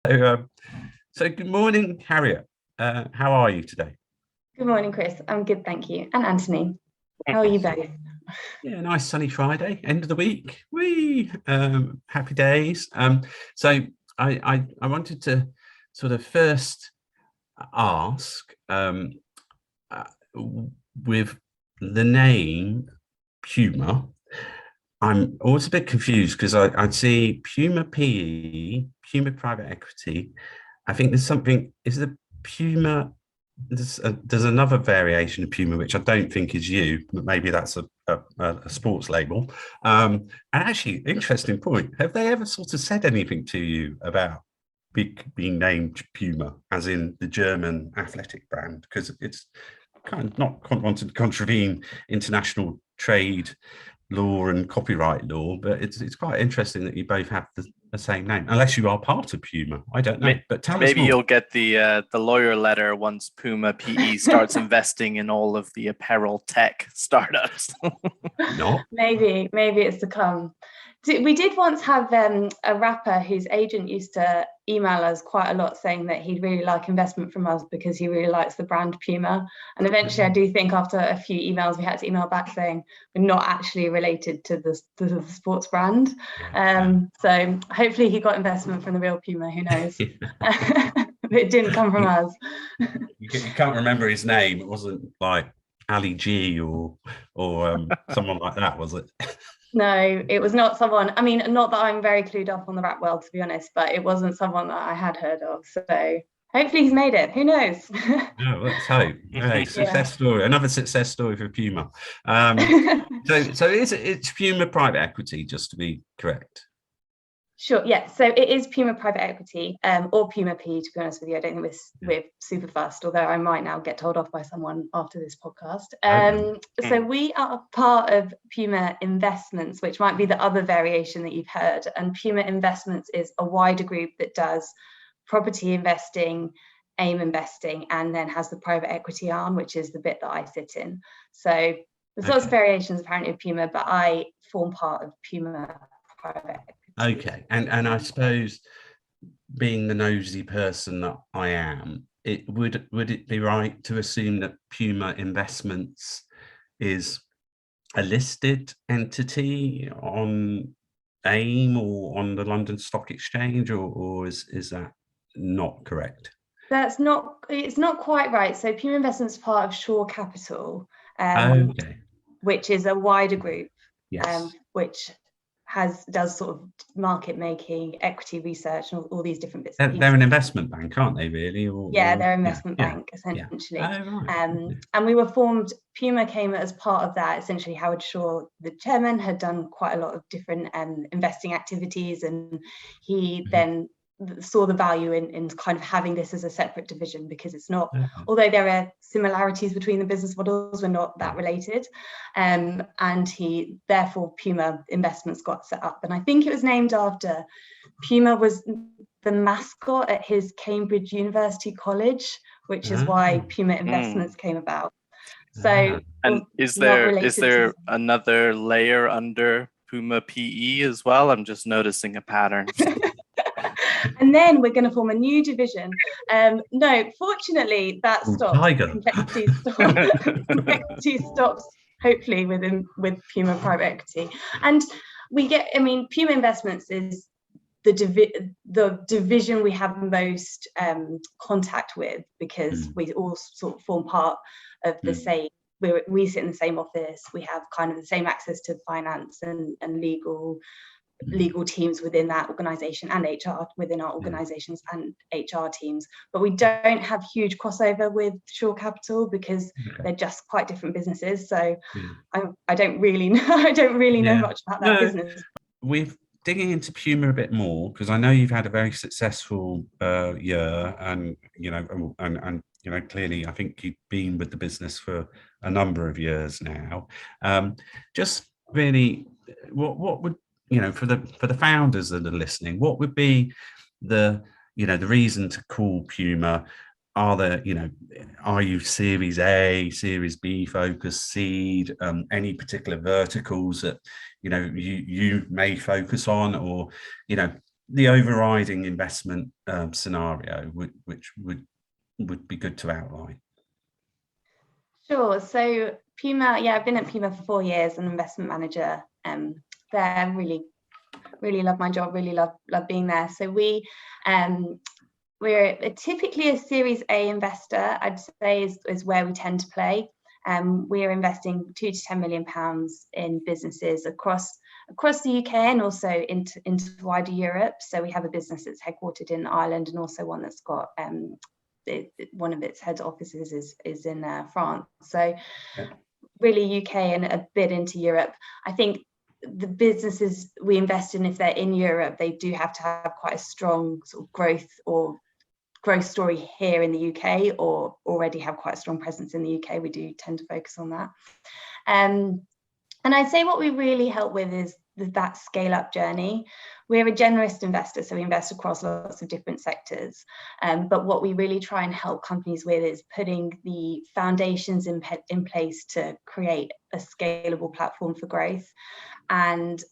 So, so good morning, Harriet. How are you today? Good morning, Chris. I'm good, thank you. And Anthony, how are you both? Yeah, nice sunny Friday, end of the week. Happy days. So I wanted to sort of first ask uh, with the name Puma. I'm always a bit confused because I'd see Puma PE, Puma Private Equity. I think there's something, is the Puma, there's another variation of Puma, which I don't think is you, but maybe that's a sports label. And actually, interesting point. Have they ever sort of said anything to you about being named Puma, as in the German athletic brand? Because it's kind of not wanted to contravene international trade law and copyright law, but it's quite interesting that you both have the same name, unless you are part of Puma. I don't know, but tell us Maybe more. you'll get the lawyer letter once Puma PE starts investing in all of the apparel tech startups. Maybe it's to come. We did once have a rapper whose agent used to email us quite a lot saying that he'd really like investment from us because he really likes the brand Puma. And eventually I do think after a few emails, we had to email back saying we're not actually related to the sports brand. So hopefully he got investment from the real Puma, who knows? It didn't come from us. You can't remember his name. It wasn't like Ali G or someone like that, was it? No, it was not someone, I mean, not that I'm very clued up on the rap world, to be honest, but it wasn't someone that I had heard of. So hopefully he's made it. Who knows? No, let's hope. Hey, story. Another success story for Puma. So it's Puma Private Equity, just to be correct. Sure, yeah. So it is Puma Private Equity, or Puma PE, to be honest with you. I don't think we're super fast, although I might now get told off by someone after this podcast. So we are part of Puma Investments, which might be the other variation that you've heard. And Puma Investments is a wider group that does property investing, AIM investing, and then has the private equity arm, which is the bit that I sit in. So there's lots of variations apparently of Puma, but I form part of Puma Private Equity. Okay, and I suppose, being the nosy person that I am, would it be right to assume that Puma Investments is a listed entity on AIM or on the London Stock Exchange, or is that not correct? It's not quite right. So Puma Investments is part of Shore Capital, which is a wider group, which does sort of market making, equity research, and all these different bits. They're an investment bank, aren't they? Really? They're an investment bank essentially. And we were formed. Puma came as part of that. Essentially, Howard Shaw, the chairman, had done quite a lot of different investing activities, and he then saw the value in kind of having this as a separate division, because it's not, although there are similarities between the business models, we're not that related. And therefore Puma Investments got set up, and I think it was named after Puma was the mascot at his Cambridge University College, which is why Puma Investments came about. So and is there another layer under Puma PE as well? I'm just noticing a pattern. And then we're going to form a new division. No, fortunately, that stops. Complexity stops, hopefully, with Puma Private Equity. And Puma Investments is the division we have most contact with, because we all sort of form part of the same. We sit in the same office. We have kind of the same access to finance and legal teams within that organization, and HR within our organizations and HR teams, but we don't have huge crossover with Shore Capital because they're just quite different businesses. So I don't really know much about that business. We're digging into Puma a bit more because I know you've had a very successful year, and clearly I think you've been with the business for a number of years now. Just really, what would, for the founders that are listening, what would be the reason to call Puma? Are you Series A, Series B focused, seed, any particular verticals that you may focus on, or the overriding investment scenario, which would be good to outline? Sure. So Puma, yeah, I've been at Puma for 4 years, an investment manager. There, really love my job, really love being there. So we're typically a Series A investor, I'd say is where we tend to play. We are investing £2 to £10 million in businesses across the UK and also into wider Europe. So we have a business that's headquartered in Ireland and also one that's got one of its head offices is in France. So really UK and a bit into Europe. I think the businesses we invest in, if they're in Europe, they do have to have quite a strong sort of growth story here in the UK, or already have quite a strong presence in the UK. We do tend to focus on that. And I'd say what we really help with is that scale up journey. We're a generalist investor, so we invest across lots of different sectors. But what we really try and help companies with is putting the foundations in place to create a scalable platform for growth, and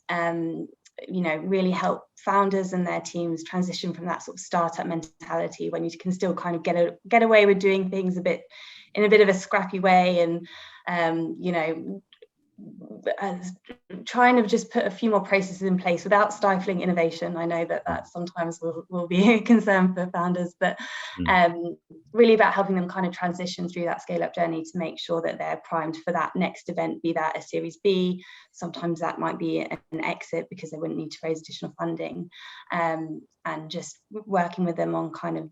really help founders and their teams transition from that sort of startup mentality when you can still kind of get away with doing things in a bit of a scrappy way, and trying to just put a few more processes in place without stifling innovation. I know that sometimes will be a concern for founders, but really about helping them kind of transition through that scale up journey to make sure that they're primed for that next event, be that a Series B. Sometimes that might be an exit because they wouldn't need to raise additional funding, and just working with them on kind of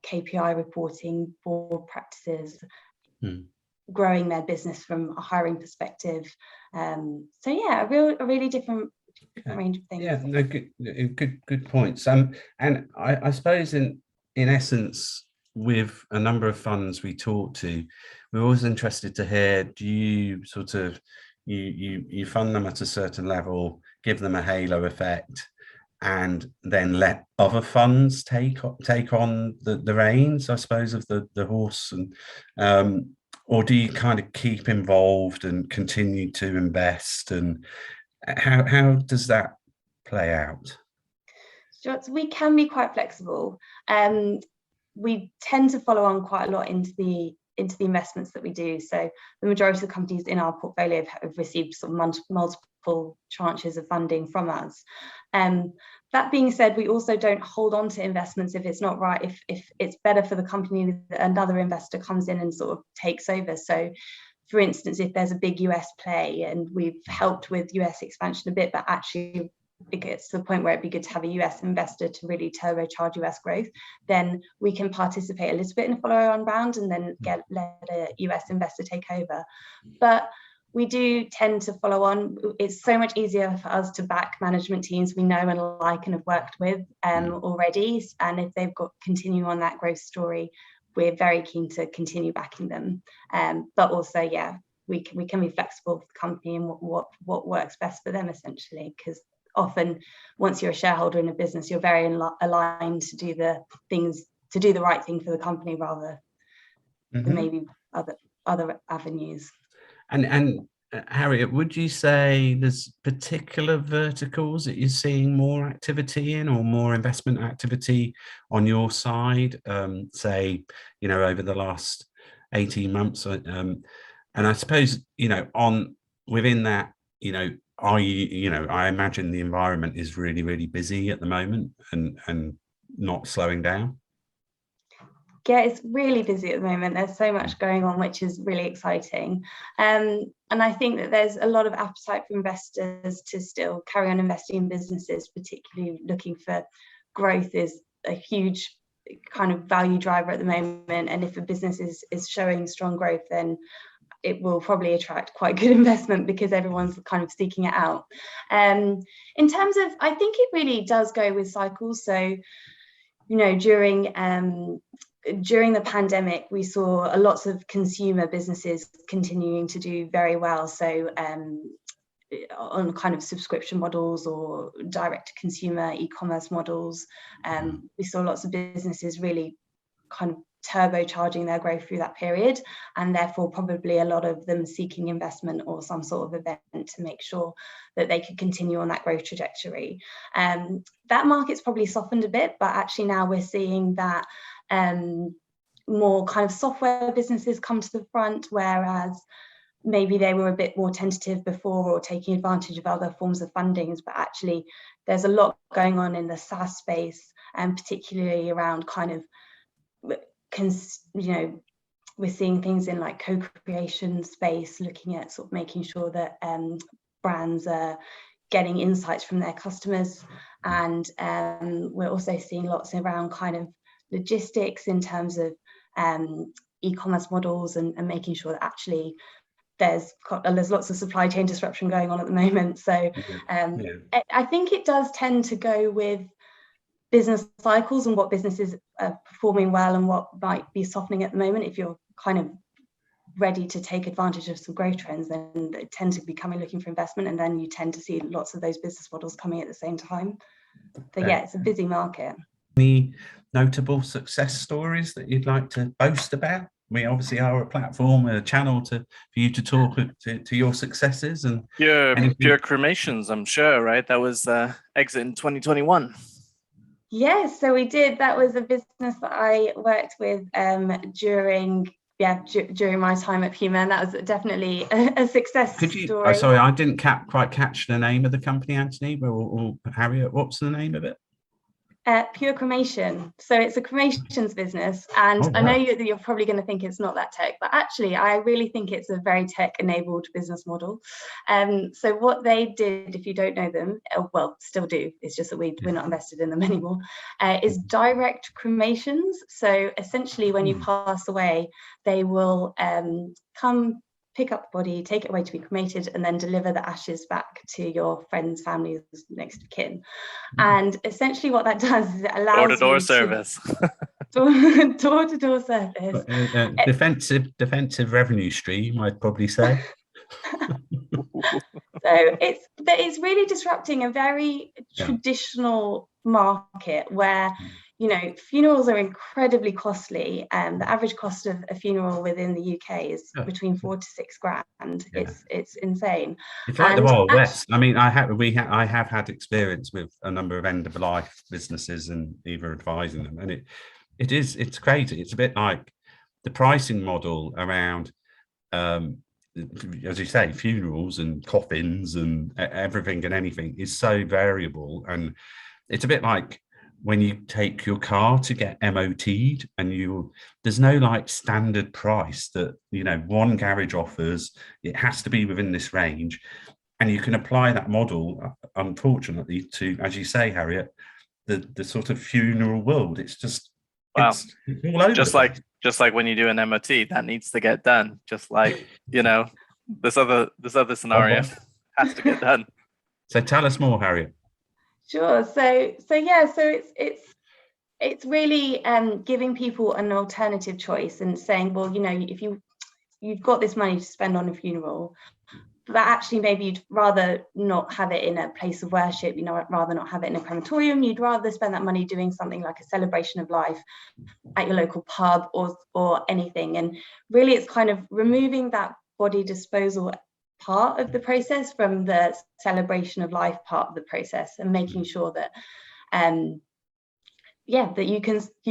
KPI reporting, board practices, growing their business from a hiring perspective. So yeah, a really different range of things. Yeah, no, good points. And I suppose in essence, with a number of funds we talk to, we're always interested to hear, do you sort of you fund them at a certain level, give them a halo effect, and then let other funds take on the reins, I suppose, of the horse, and or do you kind of keep involved and continue to invest, and how does that play out? So we can be quite flexible. We tend to follow on quite a lot into the investments that we do. So the majority of the companies in our portfolio have received sort of multiple tranches of funding from us. That being said, we also don't hold on to investments if it's not right, if it's better for the company that another investor comes in and sort of takes over. So for instance, if there's a big US play and we've helped with US expansion a bit, but actually it gets to the point where it'd be good to have a US investor to really turbocharge US growth, then we can participate a little bit in a follow-on round and then let a US investor take over. But we do tend to follow on. It's so much easier for us to back management teams we know and like and have worked with already. And if they've got continue on that growth story, we're very keen to continue backing them. But also, yeah, we can be flexible with the company and what works best for them, essentially, because often once you're a shareholder in a business, you're very aligned to do the right thing for the company rather than maybe other avenues. And Harriet, would you say there's particular verticals that you're seeing more activity in, or more investment activity on your side, say, over the last 18 months? And I suppose, within that, I imagine the environment is really, really busy at the moment and not slowing down. Yeah, it's really busy at the moment. There's so much going on, which is really exciting. And I think that there's a lot of appetite for investors to still carry on investing in businesses, particularly looking for growth is a huge kind of value driver at the moment. And if a business is showing strong growth, then it will probably attract quite good investment because everyone's kind of seeking it out. In terms of, I think it really does go with cycles. So, during the pandemic, we saw lots of consumer businesses continuing to do very well. So on kind of subscription models or direct to consumer e-commerce models, we saw lots of businesses really kind of turbocharging their growth through that period, and therefore probably a lot of them seeking investment or some sort of event to make sure that they could continue on that growth trajectory. That market's probably softened a bit, but actually now we're seeing that more kind of software businesses come to the front, whereas maybe they were a bit more tentative before or taking advantage of other forms of fundings. But actually there's a lot going on in the SaaS space, and particularly around kind of, we're seeing things in like co-creation space, looking at sort of making sure that brands are getting insights from their customers. And we're also seeing lots around kind of logistics in terms of e-commerce models, and making sure that actually there's lots of supply chain disruption going on at the moment. So I think it does tend to go with business cycles and what businesses are performing well and what might be softening at the moment. If you're kind of ready to take advantage of some growth trends, then they tend to be looking for investment, and then you tend to see lots of those business models coming at the same time. So yeah, it's a busy market. Any notable success stories that you'd like to boast about? We obviously are a platform, a channel for you to talk to your successes and Pure Cremations, I'm sure, right? That was exit in 2021. Yes, so we did. That was a business that I worked with during my time at Puma, and that was definitely a success story. Sorry, I didn't quite catch the name of the company, Anthony, or Harriet. What's the name of it? Pure Cremation. So it's a cremations business, and I know you're probably going to think it's not that tech, but actually I really think it's a very tech-enabled business model. So what they did, if you don't know them, well, still do, it's just that we're not invested in them anymore, is direct cremations. So essentially when you pass away, they will come pick up the body, take it away to be cremated, and then deliver the ashes back to your friends, families, next of kin. And essentially what that does is it allows door-to-door service. Door-to-door service. Defensive revenue stream, I'd probably say. So it's really disrupting a very traditional market where, you know, funerals are incredibly costly. The average cost of a funeral within the UK is between £4,000 to £6,000. It's insane. It's like the Wild West. I mean, I have had experience with a number of end of life businesses and either advising them, and it's crazy. It's a bit like the pricing model around, as you say, funerals and coffins and everything and anything is so variable, and it's a bit like when you take your car to get MOT'd, and there's no like standard price that, you know, one garage offers. It has to be within this range, and you can apply that model, unfortunately, to, as you say, Harriet, the sort of funeral world. It's just it's all over. Just like when you do an MOT, that needs to get done. Just like, you know, this other scenario has to get done. So tell us more, Harriet. Sure. So it's really giving people an alternative choice and saying, well, you know, if you've got this money to spend on a funeral, but actually maybe you'd rather not have it in a place of worship, you know, rather not have it in a crematorium. You'd rather spend that money doing something like a celebration of life at your local pub or anything. And really it's kind of removing that body disposal part of the process from the celebration of life part of the process, and making sure that that you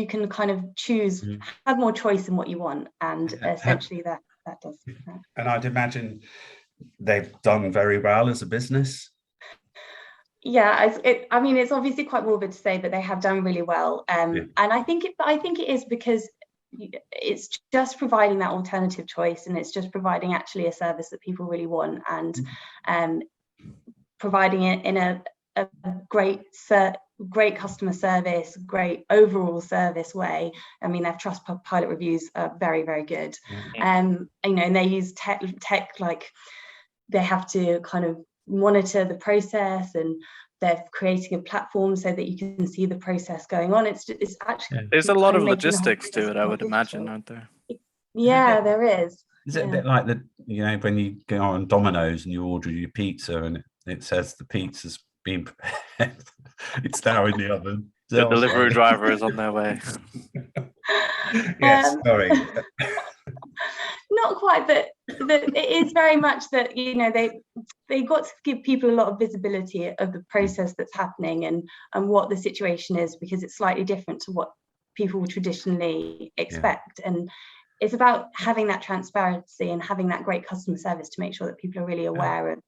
can kind of choose, have more choice in what you want, and essentially that does that. And I'd imagine they've done very well as a business. I mean, it's obviously quite morbid to say, but they have done really well, and I think it is because it's just providing that alternative choice, and it's just providing actually a service that people really want, and providing it in a great customer service, great overall service way. I mean, their Trustpilot reviews are very, very good. You know, and they use tech like they have to kind of monitor the process, and they're creating a platform so that you can see the process going on. It's actually there's a lot of logistics to it, I would imagine, aren't there? Yeah, there is. Is it a bit like when you go on Domino's and you order your pizza and it says the pizza's been prepared, it's now in the oven. The delivery driver is on their way. Yes, sorry. Not quite, but it is very much that, you know, they got to give people a lot of visibility of the process that's happening and what the situation is, because it's slightly different to what people would traditionally expect. And it's about having that transparency and having that great customer service to make sure that people are really aware of,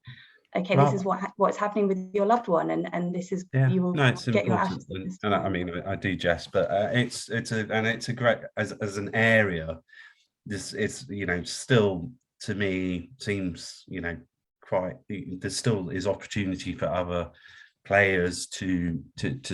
okay, this is what's happening with your loved one, and this is you will it's get your important. assets. And I mean, I do jest, but it's a great, as an area, this is, you know, still to me seems, you know, quite, there still is opportunity for other players to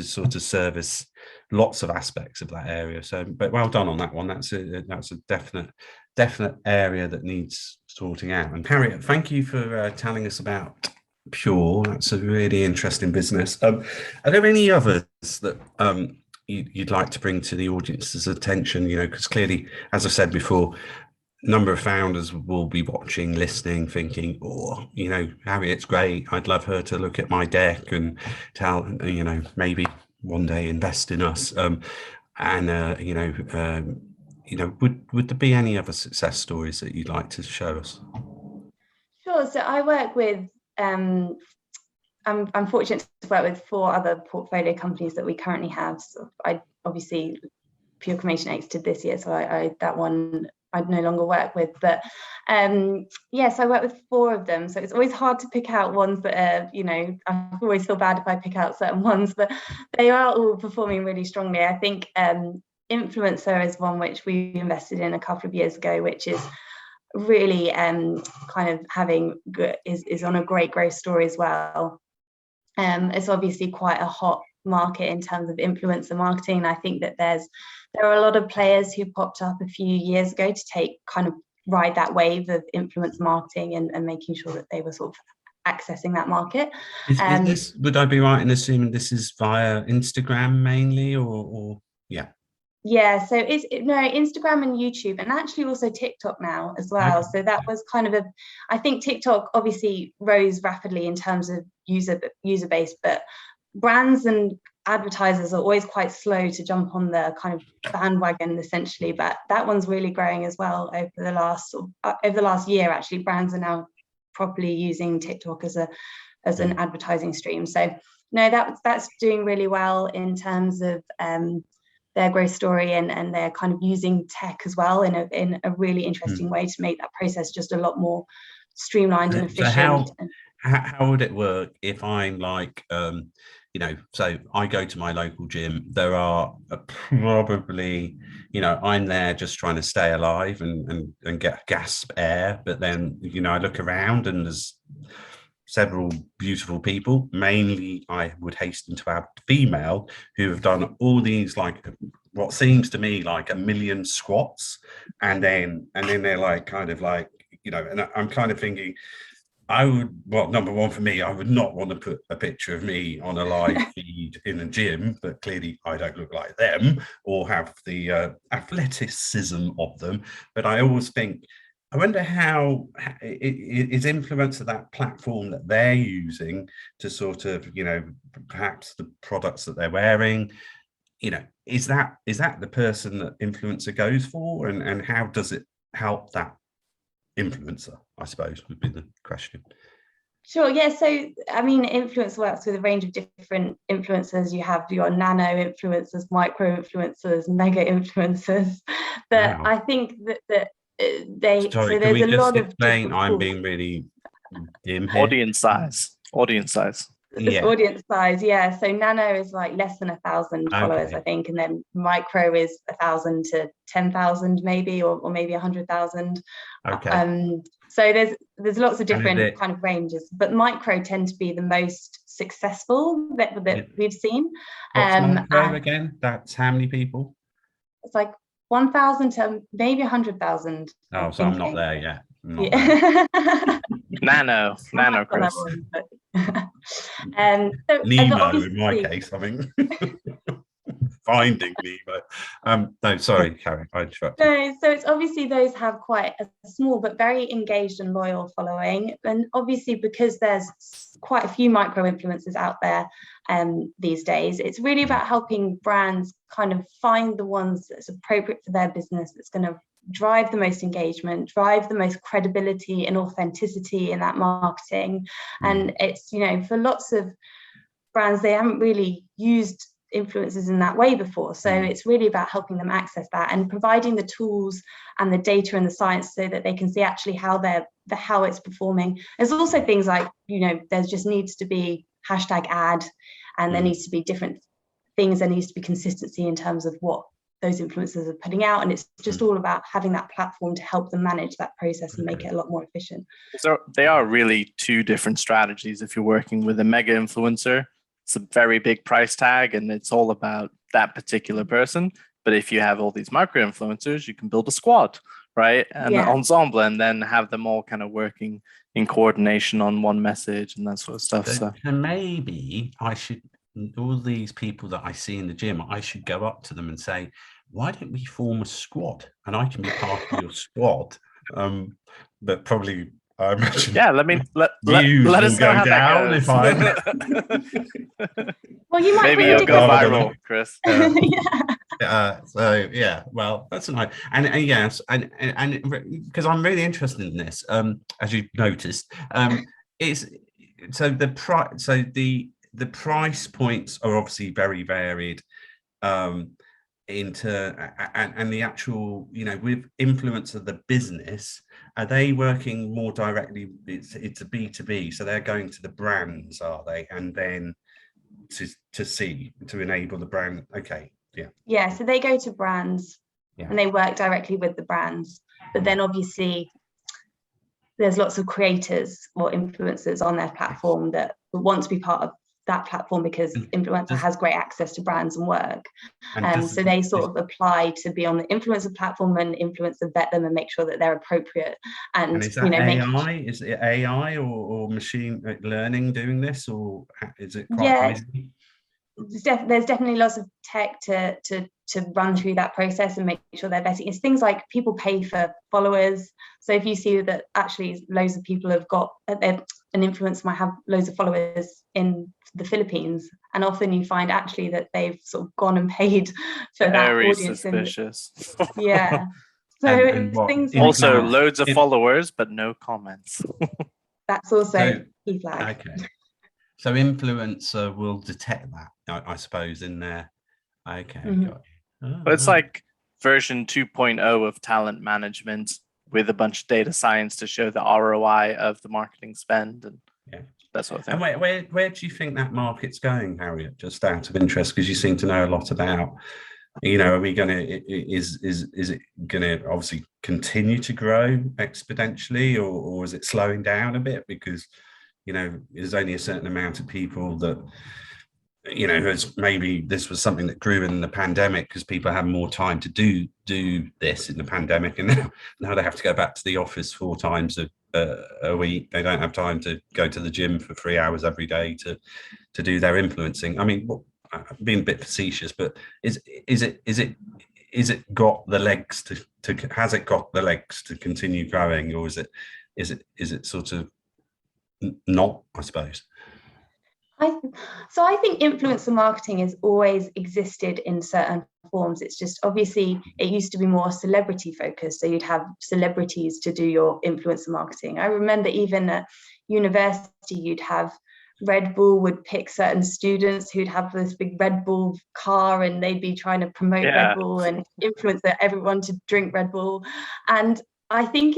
sort of service lots of aspects of that area. So, but well done on that one. That's a definite area that needs sorting out. And Harriet, thank you for telling us about Pure. That's a really interesting business. Are there any others that you'd like to bring to the audience's attention? You know, because clearly, as I said before, a number of founders will be watching, listening, thinking, oh, you know, Harriet's great. I'd love her to look at my deck and tell, you know, maybe one day invest in us. You know, would there be any other success stories that you'd like to show us? Sure. So I work with, I'm fortunate to work with 4 other portfolio companies that we currently have. So I obviously, Pure Cremation exited this year, so I that one I'd no longer work with. But yes, I work with 4 of them. So it's always hard to pick out ones that are, you know, I always feel bad if I pick out certain ones, but they are all performing really strongly. I think Influencer is one which we invested in a couple of years ago, which is really kind of having good, is on a great growth story as well. It's obviously quite a hot market in terms of influencer marketing. I think that there are a lot of players who popped up a few years ago to ride that wave of influence marketing and making sure that they were sort of accessing that market. Is this, would I be right in assuming this is via Instagram mainly, or yeah? Yeah, so Instagram and YouTube, and actually also TikTok now as well. Okay. So that was kind of I think TikTok obviously rose rapidly in terms of user base, but brands and advertisers are always quite slow to jump on the kind of bandwagon essentially. But that one's really growing as well over the last year. Actually, brands are now properly using TikTok as an advertising stream. So no, that's doing really well in terms of their growth story, and they're kind of using tech as well in a really interesting way to make that process just a lot more streamlined and efficient. So how would it work if I'm like, you know, so I go to my local gym, there are probably, you know, I'm there just trying to stay alive and get gasp air, but then, you know, I look around and there's several beautiful people, mainly I would hasten to add female, who have done all these, like what seems to me like 1 million squats, and then they're like kind of like, you know, and I'm kind of thinking, number one for me, I would not want to put a picture of me on a live feed in a gym, but clearly I don't look like them or have the athleticism of them. But I always think, I wonder how is Influencer that platform that they're using to sort of, you know, perhaps the products that they're wearing, you know, is that the person that Influencer goes for, and how does it help that influencer, I suppose, would be the question. Sure, yeah. So I mean, Influencer works with a range of different influencers. You have your nano influencers, micro influencers, mega influencers. But wow. I think that they Sorry, so there's can we a lot just of explain? I'm being really dim here. Audience size. It's audience size, yeah. So nano is like less than 1,000 followers, I think, and then micro is 1,000 to 10,000 maybe, or maybe 100,000. Okay. So there's lots of different kind of ranges, but micro tend to be the most successful that we've seen. What's micro again? That's how many people? It's like 1,000 to maybe 100,000. Oh, so I'm not there yet. Nano, Chris. So Nemo in my case, I mean. finding Nemo. No, sorry, Karen, I interrupted. No, so it's obviously those have quite a small but very engaged and loyal following. And obviously because there's quite a few micro influencers out there these days, it's really about helping brands kind of find the ones that's appropriate for their business, that's going to drive the most engagement, drive the most credibility and authenticity in that marketing. And it's, you know, for lots of brands, they haven't really used influencers in that way before, so it's really about helping them access that and providing the tools and the data and the science so that they can see actually how it's performing. There's also things like, you know, there just needs to be hashtag ad, and there needs to be different things, there needs to be consistency in terms of what those influencers are putting out, and it's just all about having that platform to help them manage that process and make it a lot more efficient. So they are really two different strategies. If you're working with a mega influencer, it's a very big price tag and it's all about that particular person. But if you have all these micro influencers, you can build a squad, right? And an ensemble, and then have them all kind of working in coordination on one message and that sort of stuff. So maybe I should, all these people that I see in the gym, I should go up to them and say, why don't we form a squad and I can be part of your squad? But probably I imagine. Yeah, let us know how that goes. Well, you might maybe you'll go viral, Chris. So yeah, well, that's nice. And yes, and because I'm really interested in this, as you noticed, it's so the price points are obviously very varied. Into and the actual, you know, with influence of the business, are they working more directly? It's a B2B, so they're going to the brands, are they? And then to enable the brand. Okay, yeah, so they go to brands and they work directly with the brands, but then obviously there's lots of creators or influencers on their platform that want to be part of that platform because influencer has great access to brands and work, and so they sort of apply to be on the influencer platform, and influencer vet them and make sure that they're appropriate. And is that, you know, AI? Is it AI or machine learning doing this, or is it quite easy? There's definitely lots of tech to run through that process and make sure they're vetting. It's things like people pay for followers. So if you see that actually loads of people have got an influencer might have loads of followers in the Philippines, and often you find actually that they've sort of gone and paid for that audience. Suspicious. Yeah. So things like also that. Loads of followers but no comments. That's also key flag. Okay. So influencer will detect that, I suppose, in there. Okay. Got you. But it's like version 2.0 of talent management with a bunch of data science to show the ROI of the marketing spend and that sort of thing. And where do you think that market's going, Harriet? Just out of interest, because you seem to know a lot about, you know, are we going to, is it going to obviously continue to grow exponentially, or is it slowing down a bit because, you know, there's only a certain amount of people that, you know, as maybe this was something that grew in the pandemic because people have more time to do this in the pandemic, and now they have to go back to the office 4 times a week. They don't have time to go to the gym for 3 hours every day to do their influencing. I mean, I'm being a bit facetious, but is it got the legs to has it got the legs to continue growing, or is it sort of not, I suppose? I think influencer marketing has always existed in certain forms. It's just obviously it used to be more celebrity focused, so you'd have celebrities to do your influencer marketing. I remember even at university you'd have Red Bull would pick certain students who'd have this big Red Bull car, and they'd be trying to promote Red Bull and influence everyone to drink Red Bull. And I think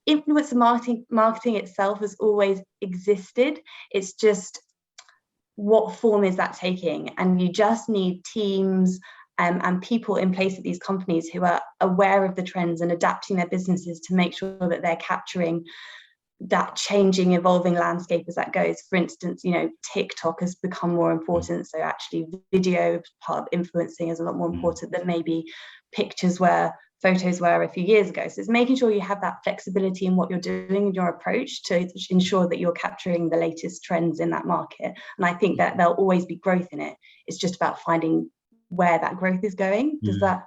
influencer marketing itself has always existed. It's just what form is that taking? And you just need teams and people in place at these companies who are aware of the trends and adapting their businesses to make sure that they're capturing that changing, evolving landscape as that goes. For instance, you know, TikTok has become more important, so actually video part of influencing is a lot more important than maybe photos were a few years ago. So it's making sure you have that flexibility in what you're doing in your approach to ensure that you're capturing the latest trends in that market. And I think that there'll always be growth in it. It's just about finding where that growth is going. Does that?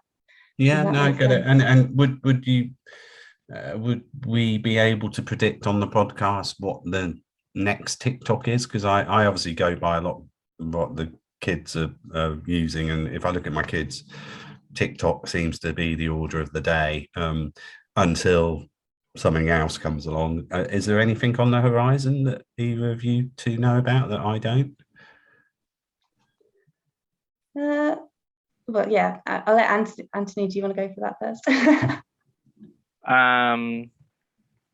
Yeah, does that no, I make get it. sense? And would we be able to predict on the podcast what the next TikTok is? Because I obviously go by a lot what the kids are using, and if I look at my kids, TikTok seems to be the order of the day until something else comes along. Is there anything on the horizon that either of you two know about that I don't? But yeah, I'll let Anthony. Do you want to go for that first?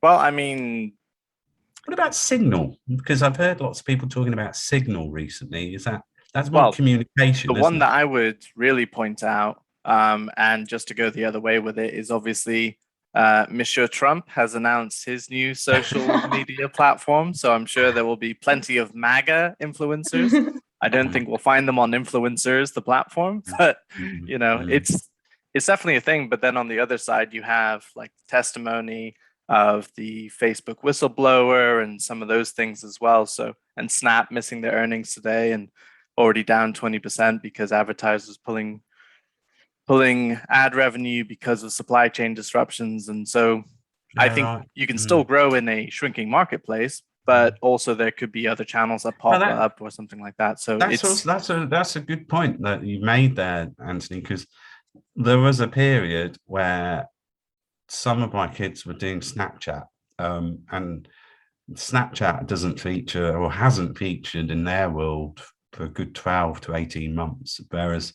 Well, I mean, what about Signal? Because I've heard lots of people talking about Signal recently. That's more communication? The one that I would really point out, and just to go the other way with it, is obviously Monsieur Trump has announced his new social media platform. So I'm sure there will be plenty of MAGA influencers. I don't think we'll find them on Influencers, the platform, but it's definitely a thing. But then on the other side, you have like testimony of the Facebook whistleblower and some of those things as well. So, and Snap missing their earnings today and already down 20% because advertisers pulling ad revenue because of supply chain disruptions. And so I think you can still grow in a shrinking marketplace, but also there could be other channels that pop up or something like that. So that's a good point that you made there, Anthony, because there was a period where some of my kids were doing Snapchat, and Snapchat doesn't feature or hasn't featured in their world for a good 12 to 18 months. Whereas,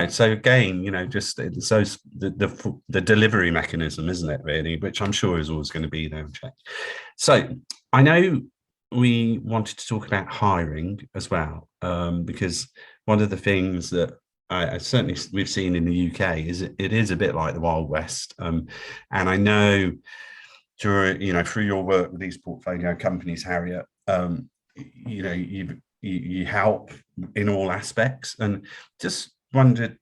so again, just so the delivery mechanism, isn't it, really, which I'm sure is always going to be there. So I know we wanted to talk about hiring as well, because one of the things that I certainly we've seen in the UK is it is a bit like the Wild West, and I know through your work with these portfolio companies, Harriet, you help in all aspects, and just wondered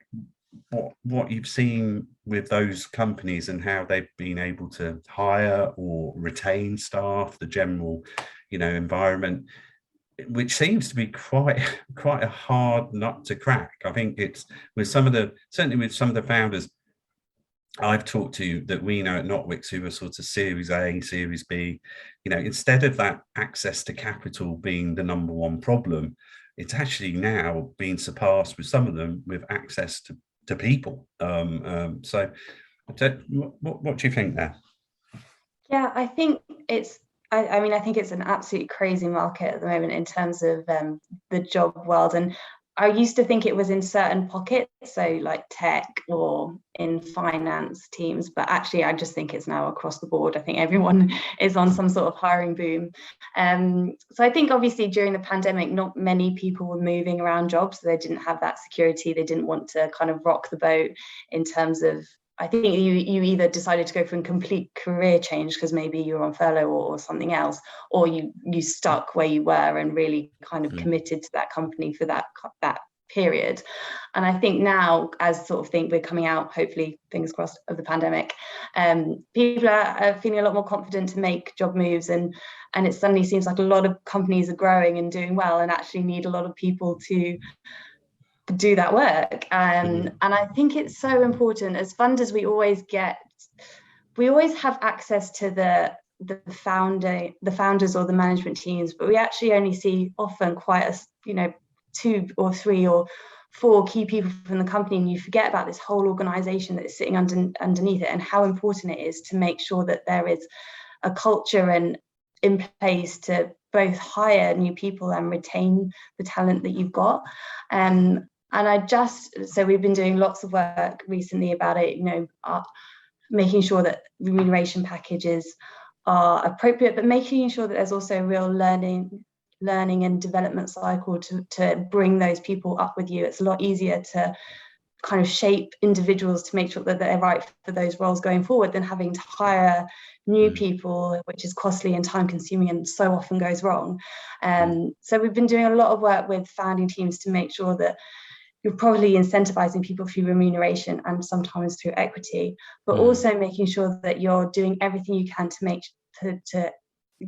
what you've seen with those companies and how they've been able to hire or retain staff, the general environment, which seems to be quite a hard nut to crack. I think it's certainly with some of the founders I've talked to that we know at Notwicks who are sort of Series A, Series B, instead of that access to capital being the number one problem, it's actually now being surpassed with some of them with access to people. So what do you think there? Yeah, I think it's I think it's an absolutely crazy market at the moment in terms of the job world. And I used to think it was in certain pockets, so like tech or in finance teams, but actually I just think it's now across the board. I think everyone is on some sort of hiring boom. So I think obviously during the pandemic, not many people were moving around jobs, so they didn't have that security. They didn't want to kind of rock the boat in terms of, I think you either decided to go for a complete career change because maybe you were on furlough or something else, or you stuck where you were and really kind of committed to that company for that period. And I think now, as sort of think we're coming out, hopefully, fingers crossed, of the pandemic, people are feeling a lot more confident to make job moves, and it suddenly seems like a lot of companies are growing and doing well and actually need a lot of people to do that work. And I think it's so important. As funders, we always have access to the founders or the management teams, but we actually only see often quite a 2 or 3 or 4 key people from the company, and you forget about this whole organization that is sitting underneath it, and how important it is to make sure that there is a culture and in place to both hire new people and retain the talent that you've got. So we've been doing lots of work recently about it, making sure that remuneration packages are appropriate, but making sure that there's also a real learning and development cycle to bring those people up with you. It's a lot easier to kind of shape individuals to make sure that they're right for those roles going forward than having to hire new people, which is costly and time consuming and so often goes wrong. So we've been doing a lot of work with founding teams to make sure that you're probably incentivizing people through remuneration and sometimes through equity, but also making sure that you're doing everything you can to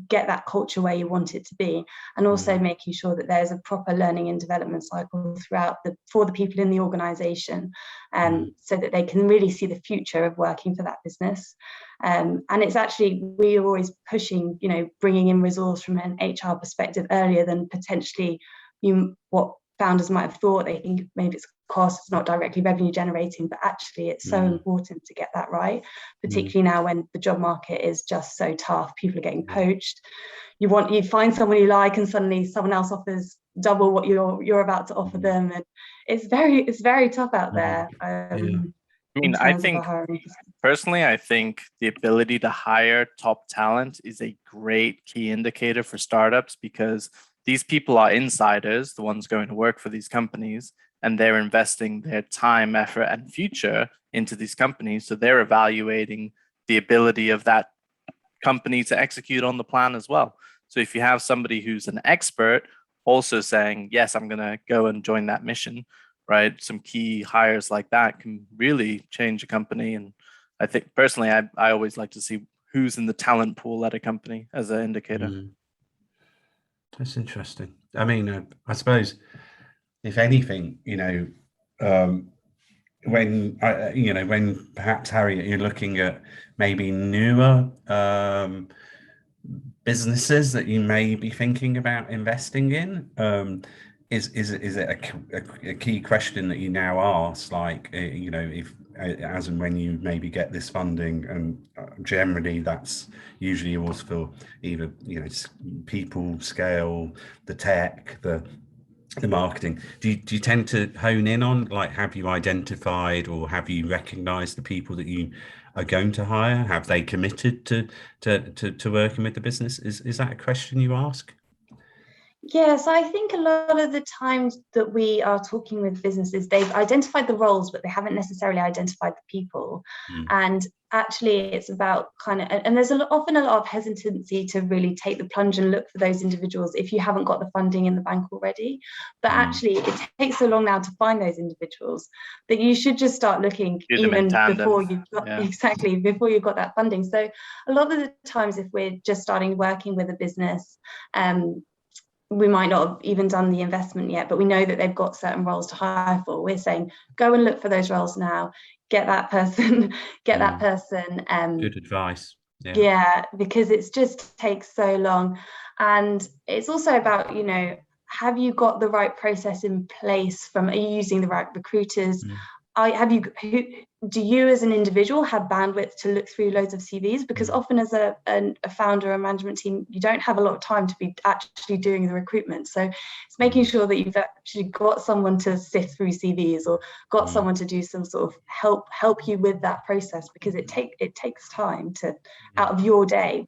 get that culture where you want it to be, and also making sure that there's a proper learning and development cycle throughout for the people in the organization, so that they can really see the future of working for that business. And it's actually, we are always pushing, bringing in resource from an HR perspective earlier than potentially what founders might have thought. They think maybe it's cost, it's not directly revenue generating, but actually it's so important to get that right, particularly now when the job market is just so tough. People are getting poached. You find someone you like, and suddenly someone else offers double what you're about to offer them, and it's very tough out there. I mean, I think personally, I think the ability to hire top talent is a great key indicator for startups, because these people are insiders, the ones going to work for these companies, and they're investing their time, effort, and future into these companies. So they're evaluating the ability of that company to execute on the plan as well. So if you have somebody who's an expert also saying, yes, I'm going to go and join that mission, right? Some key hires like that can really change a company. And I think personally, I always like to see who's in the talent pool at a company as an indicator. That's interesting. I mean, I suppose, if anything, when perhaps, Harriet, you're looking at maybe newer businesses that you may be thinking about investing in, is it a key question that you now ask, like, if as and when you maybe get this funding, and generally that's usually always for either people, scale, the tech, the marketing. Do you tend to hone in on, like, have you identified or have you recognized the people that you are going to hire? Have they committed to working with the business? Is that a question you ask? Yes, I think a lot of the times that we are talking with businesses, they've identified the roles, but they haven't necessarily identified the people. And actually, it's about and there's often a lot of hesitancy to really take the plunge and look for those individuals if you haven't got the funding in the bank already. But actually, it takes so long now to find those individuals that you should just start looking even before you've got before you've got that funding. So a lot of the times, if we're just starting working with a business, we might not have even done the investment yet, but we know that they've got certain roles to hire for. We're saying, go and look for those roles now, get that person. Good advice. Yeah, because it just takes so long. And it's also about, have you got the right process in place? Are you using the right recruiters? Do you as an individual have bandwidth to look through loads of CVs? Because often as a founder or management team, you don't have a lot of time to be actually doing the recruitment. So it's making sure that you've actually got someone to sift through CVs, or got someone to do some sort of help you with that process, because it takes time out of your day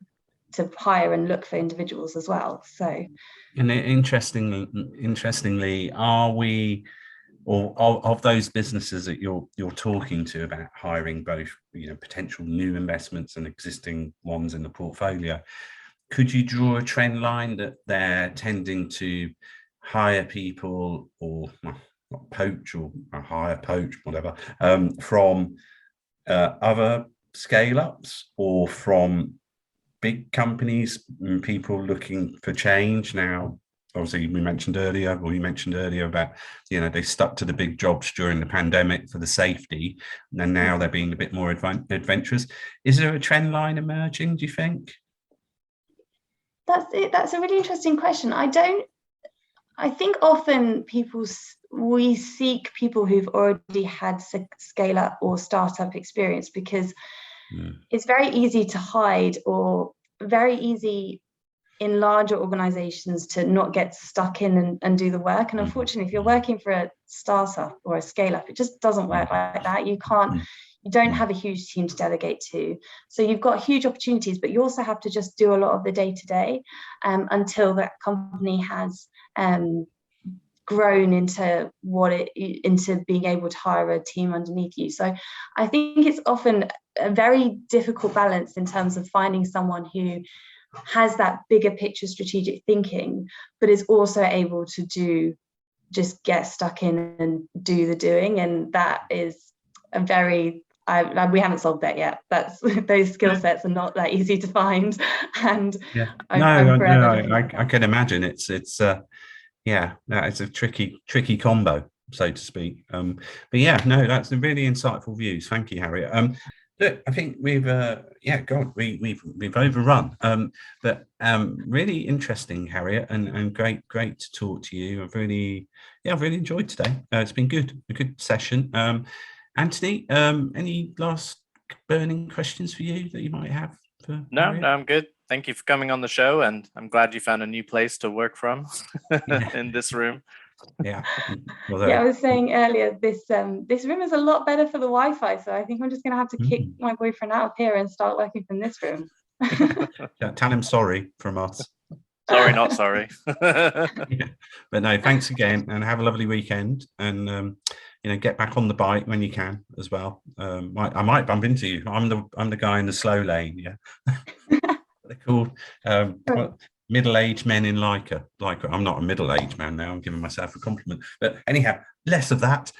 to hire and look for individuals as well. So, and interestingly, are we, or of those businesses that you're talking to about hiring both potential new investments and existing ones in the portfolio, could you draw a trend line that they're tending to hire people, or not poach, or poach, whatever, from other scale-ups, or from big companies, people looking for change now? Obviously, you mentioned earlier about, they stuck to the big jobs during the pandemic for the safety, and now they're being a bit more adventurous. Is there a trend line emerging, do you think? That's a really interesting question. I think often we seek people who've already had scale up or startup experience, because it's very easy to hide, or very easy in larger organizations to not get stuck in and do the work. And unfortunately, if you're working for a startup or a scale up, it just doesn't work like that. You don't have a huge team to delegate to. So you've got huge opportunities, but you also have to just do a lot of the day-to-day until that company has grown into being able to hire a team underneath you. So I think it's often a very difficult balance in terms of finding someone who has that bigger picture strategic thinking, but is also able to just get stuck in and do the doing. And that is a very we haven't solved that yet. That's those skill sets are not that easy to find, and Yeah. I'm forever looking I at that. can imagine it's yeah, it's a tricky combo, so to speak. But yeah, no, that's a really insightful views. Thank you, Harriet. Look, I think we've we've overrun. But really interesting, Harriet, and great to talk to you. I've really enjoyed today. It's been a good session. Anthony, any last burning questions for you that you might have for No, Harriet? I'm good. Thank you for coming on the show, and I'm glad you found a new place to work from in this room. Yeah. Yeah, I was saying earlier, this room is a lot better for the Wi-Fi, so I think I'm just going to have to kick my boyfriend out of here and start working from this room. Tell him sorry from us. Sorry, not sorry. Yeah. But no, thanks again, and have a lovely weekend, and get back on the bike when you can as well. I might bump into you. I'm the guy in the slow lane. Yeah. They're called middle-aged men in Leica. I'm not a middle-aged man now. I'm giving myself a compliment. But anyhow, less of that.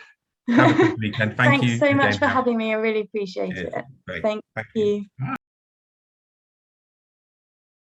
Have a good weekend. Thank you so much again, for having me. I really appreciate it. Great. Thank you.